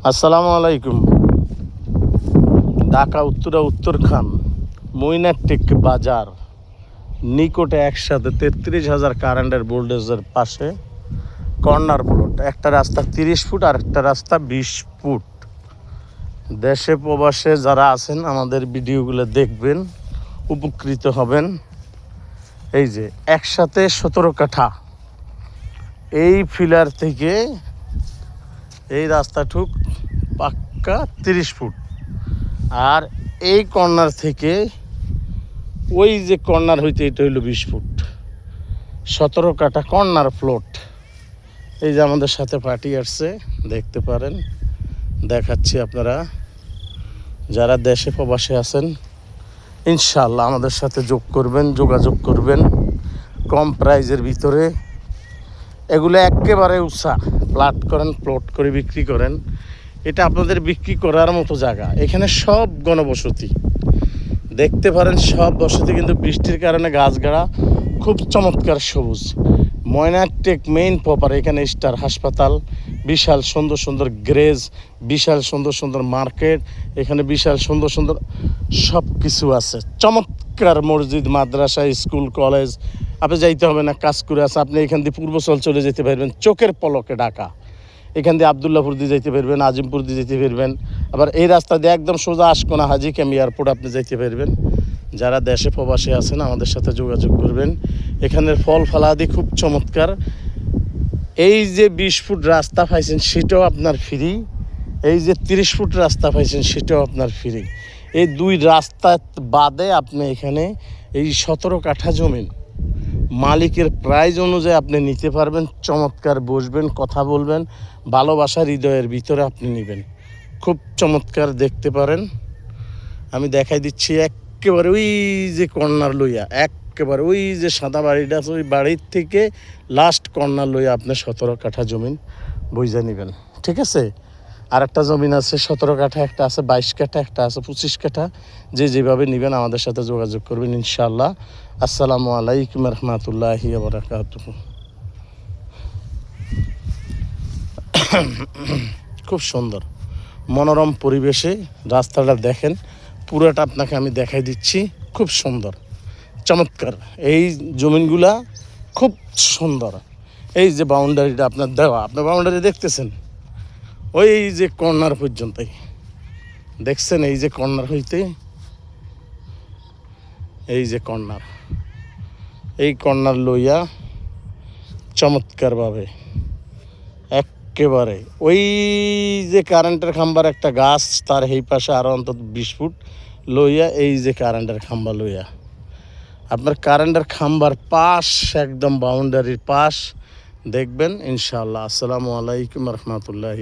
আসসালামু আলাইকুম। ঢাকা উত্তরখান মইনাকটেক বাজার নিকটে একসাথে 33,000 কারেন্টের ভোল্টেজের পাশে কর্নার প্লট। একটা রাস্তা 30 ফুট আর একটা রাস্তা 20 ফুট। দেশে প্রবাসে যারা আছেন আমাদের ভিডিওগুলো দেখবেন, উপকৃত হবেন। এই যে একসাথে 17 কাঠা, এই ফিলার থেকে এই রাস্তাটুক পাক্কা 30 ফুট, আর এই কর্নার থেকে ওই যে কর্নার হইতে এটা হইল 20 ফুট। 17 কাঠা কর্নার প্লট। এই যে আমাদের সাথে পার্টি আসছে, দেখতে পারেন, দেখাচ্ছি। আপনারা যারা দেশে প্রবাসে আছেন ইনশাআল্লাহ আমাদের সাথে যোগাযোগ করবেন কম প্রাইজের ভিতরে। এগুলো একেবারে উৎসাহ প্লট করে বিক্রি করেন। এটা আপনাদের বিক্রি করার মতো জায়গা। এখানে সব গণবসতি দেখতে পারেন, সব বসতি, কিন্তু বৃষ্টির কারণে গাছগাড়া খুব চমৎকার সবুজ। ময়নাকটেক মেইন প্রপার। এখানে স্টার হাসপাতাল, বিশাল সুন্দর সুন্দর গ্রেজ, বিশাল সুন্দর সুন্দর মার্কেট, এখানে বিশাল সুন্দর সুন্দর সব কিছু আছে। চমৎকার মসজিদ, মাদ্রাসা, স্কুল, কলেজ। আপনি যাইতে হবে না, কাজ করে আছে। আপনি এখান দিয়ে পূর্বচল চলে যেতে পারবেন, চোখের পলকে ঢাকা। এখান দিয়ে আবদুল্লাপুর দিয়ে যেতে পারবেন, আজিমপুর দিয়ে যেতে পারবেন। আবার এই রাস্তা দিয়ে একদম সোজা আশকোনা হাজি ক্যাম্প এয়ারপোর্ট আপনি যেতে পারবেন। যারা দেশে প্রবাসে আছেন আমাদের সাথে যোগাযোগ করবেন। এখানের ফল ফলাদি খুব চমৎকার। এই যে 20 ফুট রাস্তা পাইছেন সেটাও আপনার ফ্রি, এই যে 30 ফুট রাস্তা পাইছেন সেটাও আপনার ফ্রি। এই দুই রাস্তা বাদে আপনি এখানে এই 17 কাঠা জমিন মালিকের প্রাইজ অনুযায়ী আপনি নিতে পারবেন। চমৎকার বসবেন, কথা বলবেন, ভালোবাসার হৃদয়ের ভিতরে আপনি নেবেন। খুব চমৎকার, দেখতে পারেন। আমি দেখাই দিচ্ছি একেবারে ওই যে কর্নার লইয়া, একেবারে ওই যে সাদা বাড়িটা আছে, ওই বাড়ির থেকে লাস্ট কর্নার লইয়া আপনি 17 কাঠা জমিন বুঝে নেবেন। ঠিক আছে? আর একটা জমিন আছে 17 কাঠা, একটা আছে 22 কাঠা, একটা আছে 25 কাঠা। যে যেভাবে নেবেন আমাদের সাথে যোগাযোগ করবেন ইনশাআল্লাহ। আসসালামু আলাইকুম রহমতুল্লাহি ওয়া বারাকাতুহু। খুব সুন্দর মনোরম পরিবেশে রাস্তাটা দেখেন, পুরোটা আপনাকে আমি দেখাই দিচ্ছি। খুব সুন্দর, চমৎকার এই জমিনগুলা, খুব সুন্দর। এই যে বাউন্ডারিটা আপনার দেওয়া, আপনার বাউন্ডারি দেখতেছেন, ওই যে কর্নার পর্যন্তই দেখছেন। এই যে কর্নার হইতে এই যে কর্নার, এই কর্নার লইয়া চমৎকারভাবে একেবারে ওই যে কারেন্টের খাম্বার একটা গাছ, তার এই পাশে আরও অন্তত 20 ফুট লইয়া এই যে কারেন্টের খাম্বা লইয়া আপনার কারেন্টের খাম্বার পাশ, একদম বাউন্ডারির পাশ দেখবেন ইনশাআল্লাহ। আসসালামু আলাইকুম রহমতুল্লাহ।